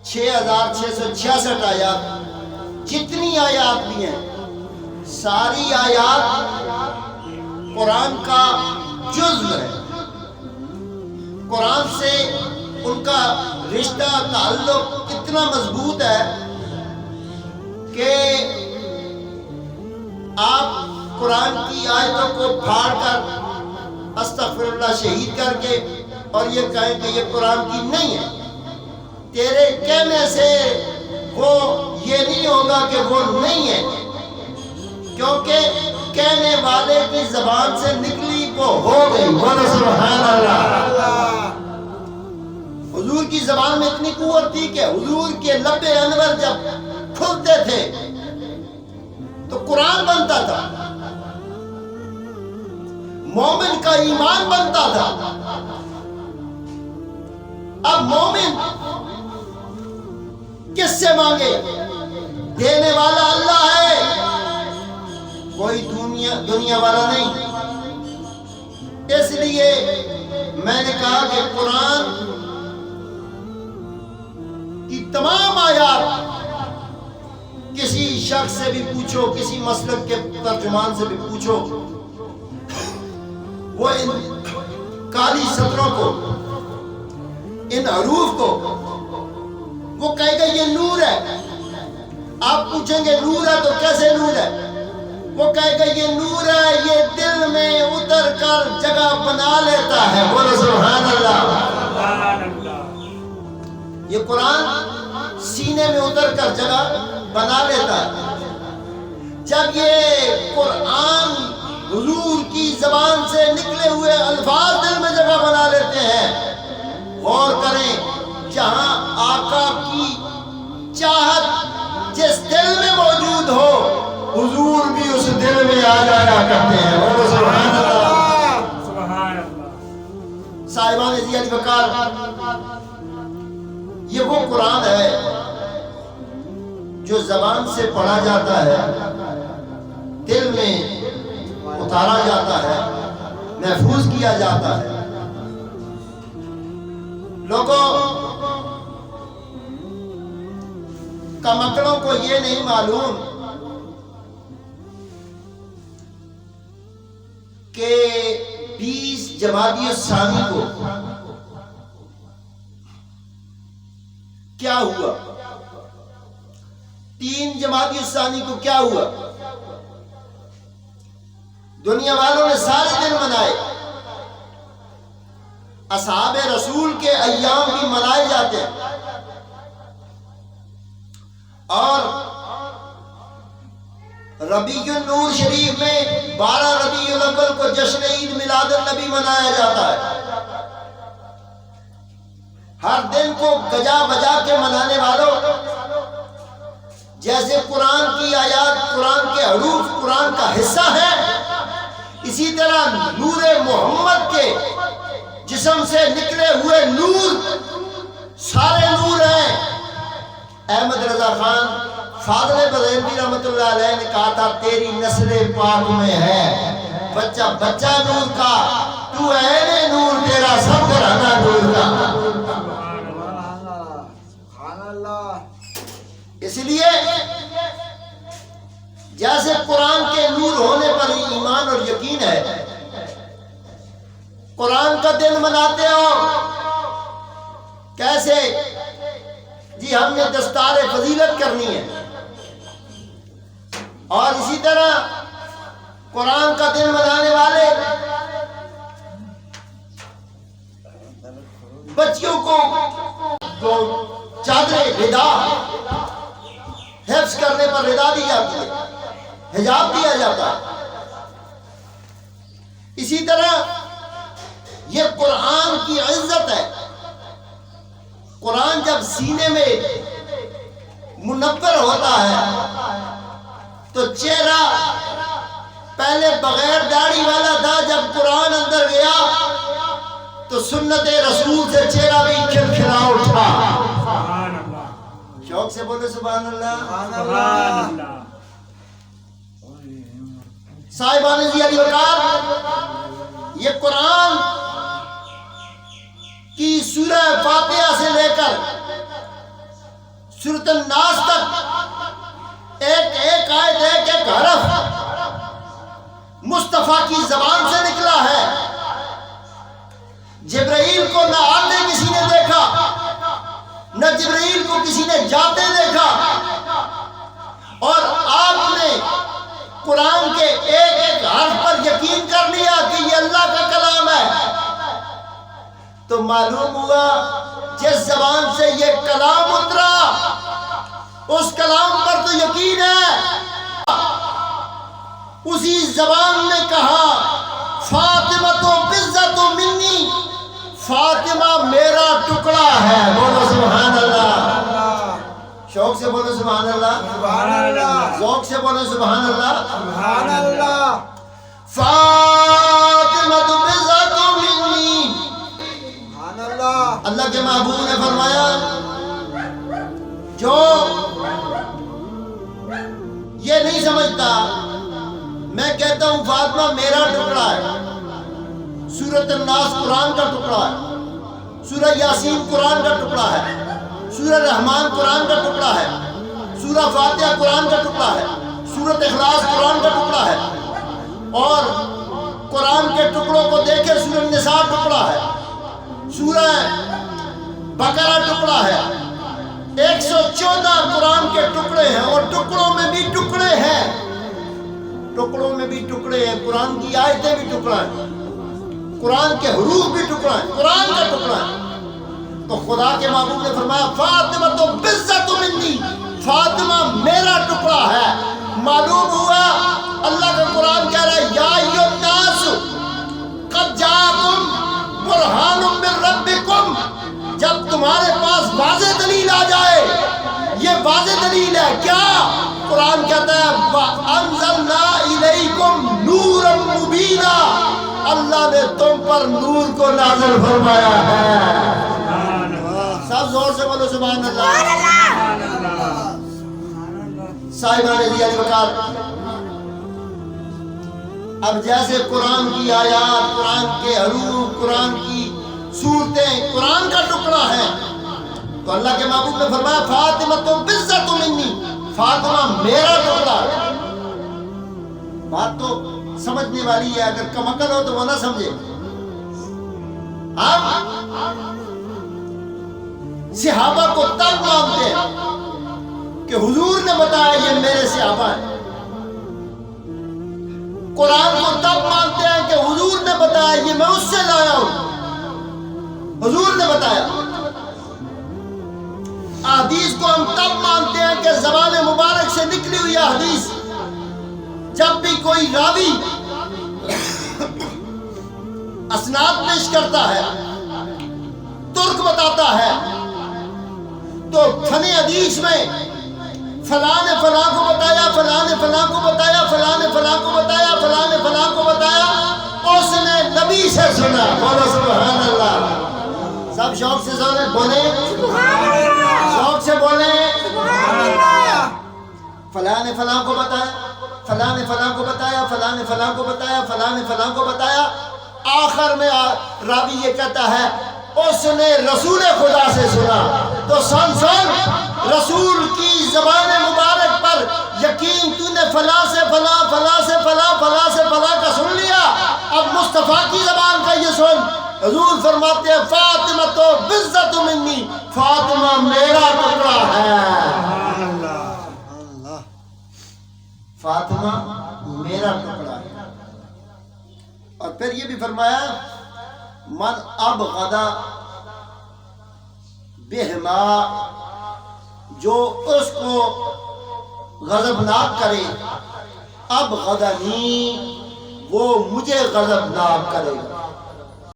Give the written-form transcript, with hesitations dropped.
6666 آیات، جتنی آیات بھی ہیں ساری آیات قرآن کا جزو ہے. قرآن سے ان کا رشتہ تعلق اتنا مضبوط ہے کہ آپ قرآن کی آیتوں کو پھاڑ کر استغفر اللہ شہید کر کے اور یہ کہیں کہ یہ قرآن کی نہیں ہے، تیرے کہنے سے وہ یہ نہیں ہوگا کہ وہ نہیں ہے، کیونکہ کہنے والے کی زبان سے نکلی وہ ہو گئی. بولو سبحان اللہ. حضور کی زبان میں اتنی قوت تھی کہ حضور کے لب انور جب کھلتے تھے تو قرآن بنتا تھا، مومن کا ایمان بنتا تھا. اب مومن کس سے مانگے؟ دینے والا اللہ ہے، کوئی دنیا والا نہیں. اس لیے میں نے کہا کہ قرآن کی تمام آیات کسی شخص سے بھی پوچھو، کسی مسلک کے ترجمان سے بھی پوچھو، وہ ان کالی سطروں کو، ان حروف کو وہ کہے گا یہ نور ہے. آپ پوچھیں گے نور ہے تو کیسے نور ہے؟ وہ کہے گا یہ نور ہے، یہ دل میں اتر کر جگہ بنا لیتا ہے. بولو سبحان اللہ. یہ قرآن سینے میں اتر کر جگہ بنا لیتا ہے. جب یہ قرآن حضور کی زبان سے نکلے ہوئے الفاظ دل میں جگہ بنا لیتے ہیں، غور کریں، جہاں آقا کی چاہت جس دل میں موجود ہو حضور بھی اس دل میں آ جایا کرتے ہیں. بولو سبحان اللہ. سبحان اللہ. صاحبان زیادی وقار، یہ وہ قرآن ہے جو زبان سے پڑھا جاتا ہے، دل میں اتارا جاتا ہے، محفوظ کیا جاتا ہے. لوگوں کمکڑوں کو یہ نہیں معلوم کہ 20 جمادی الثانی کو کیا ہوا، 3 جمادی الثانی کو کیا ہوا. دنیا والوں نے سارے دن منائے، اصحاب رسول کے ایام بھی منائے جاتے ہیں، اور ربیع النور شریف میں 12 ربیع الاول کو جشن عید میلاد النبی منایا جاتا ہے. ہر دن کو گجا بجا کے منانے والوں، جیسے قرآن کی آیات قرآن کے حروف قرآن کا حصہ ہے، اسی طرح نور محمد کے جسم سے نکلے ہوئے نور سارے نور ہیں. احمد رضا خان فاضل بریلوی رحمۃ اللہ علیہ نے کہا تھا تیری نسل پاک میں ہے بچہ بچہ نور کا، تو عین نور، تیرا سب گھرانہ نور کا. اس لیے جیسے قرآن کے نور ہونے پر ایمان اور یقین ہے، قرآن کا دن مناتے ہو کیسے؟ جی ہم نے دستار فضیلت کرنی ہے، اور اسی طرح قرآن کا دن منانے والے بچیوں کو چادر ردا حفظ کرنے پر ردا دی جاتی ہے، حجاب دیا جاتا ہے. اسی طرح یہ قرآن کی عزت ہے. قرآن جب سینے میں منور ہوتا ہے تو چہرہ پہلے بغیر داڑھی والا تھا، جب قرآن اندر گیا تو سنت رسول سے چہرہ بھی کھلکھلا اٹھا. شوق سے بولے سبحان اللہ. صاحبان زیادی وقار، یہ قرآن کی سورہ فاتحہ سے لے کر سورۃ الناس تک ایک آیت ایک حرف مصطفیٰ کی زبان سے نکلا ہے. جبرائیل کو نہ آتے کسی نے دیکھا، نہ جبرائیل کو کسی نے جاتے دیکھا، اور آپ نے قرآن کے ایک حرف پر یقین کر لیا کہ یہ اللہ کا کلام ہے. تو معلوم ہوا جس زبان سے یہ کلام اترا اس کلام پر تو یقین ہے. اسی زبان نے کہا فاطمہ تو بزت منی، فاطمہ میرا ٹکڑا ہے. بولو سبحان اللہ، شوق سے بولو سبحان اللہ، سبحان اللہ، ذوق سے بولو سبحان اللہ، سبحان اللہ. فاطمہ تو بزت منی. سبحان اللہ. اللہ کے محبوب نے فرمایا جو یہ نہیں سمجھتا، میں کہتا ہوں فاطمہ میرا ٹکڑا ہے. سورۃ الناس قرآن کا ٹکڑا ہے، سورہ یاسین قرآن کا ٹکڑا ہے، سورہ رحمان قرآن کا ٹکڑا ہے، سورہ فاتحہ قرآن کا ٹکڑا ہے، سورۃ اخلاص قرآن کا ٹکڑا ہے، اور قرآن کے ٹکڑوں کو دیکھے سورہ النساء ٹکڑا ہے، سورہ بقرہ ٹکڑا ہے. 114 قرآن کے ٹکڑے ہیں، اور ٹکڑوں میں بھی ٹکڑے ہیں، ٹکڑوں میں بھی ٹکڑے ہیں. قرآن کی آیتیں بھی ٹکڑا ہیں، قرآن کے حروف بھی ٹکڑا ہے، قرآن کا ٹکڑا ہے. تو خدا کے محبوب نے فرمایا فاطمہ تو بزت منی، فاطمہ میرا ٹکڑا ہے. معلوم ہوا اللہ کا قرآن کہہ رہا ہے یا ایھا الناس قد جاءکم برہان من ربکم. جب تمہارے پاس واضح دلیل آ جائے، یہ واضح دلیل ہے کیا؟ قرآن کہتا ہے وَأَنزَلْنَا إِلَيْكُمْ نُورًا مُبِينًا، اللہ نے تم پر نور کو نازل فرمایا ہے. سب زور سے بولو سبحان اللہ. صاحبان علی وقار، اب جیسے قرآن کی آیات، قرآن کے حروف، قرآن کی صورتیں قرآن کا ٹکڑا ہے، تو اللہ کے محبوب نے فرمایا فاطمہ تو بزت منی، فاطمہ میرا ٹکڑا ہے. بات تو سمجھنے والی ہے، اگر کم عقل ہو تو وہ نہ سمجھے. ہم صحابہ کو تب مانتے ہیں کہ حضور نے بتایا یہ میرے صحابہ ہیں. قرآن کو تب مانتے ہیں کہ حضور نے بتایا یہ میں اس سے لایا ہوں، حضور نے بتایا. حدیث کو ہم تب مانتے ہیں کہ زبان مبارک سے نکلی ہوئی حدیث. جب بھی کوئی راوی اسناد پیش کرتا ہے، ترک بتاتا ہے، تو فن حدیث میں فلاں نے فلاں کو بتایا، فلاں نے فلاں کو بتایا، فلاں نے فلاں کو بتایا، فلاں نے فلاں کو بتایا، اس نے نبی سے سنا. بولو سبحان اللہ. سب شوق سے بولیں شوق سے بولیں. فلاں نے فلاں کو بتایا، فلاں نے فلاں کو بتایا، فلاں نے فلاں کو بتایا، فلاں نے فلاں کو بتایا. آخر میں راوی یہ کہتا ہے اس نے رسول خدا سے سنا. تو سن رسول کی زبان مبارک پر یقین تو نے فلاں سے فلاں، فلاں سے فلاں، فلاں سے فلاں کا سن لیا. اب مصطفیٰ کی زبان کا یہ سن. حضور فرماتے ہیں فاطمہ تو بزت منی، فاطمہ میرا ٹکڑا ہے. فاطمہ میرا ٹکڑا ہے. اور پھر یہ بھی فرمایا من ابغض بہما، جو اس کو غضبناک کرے، ابغضنی، وہ مجھے غضبناک کرے گا.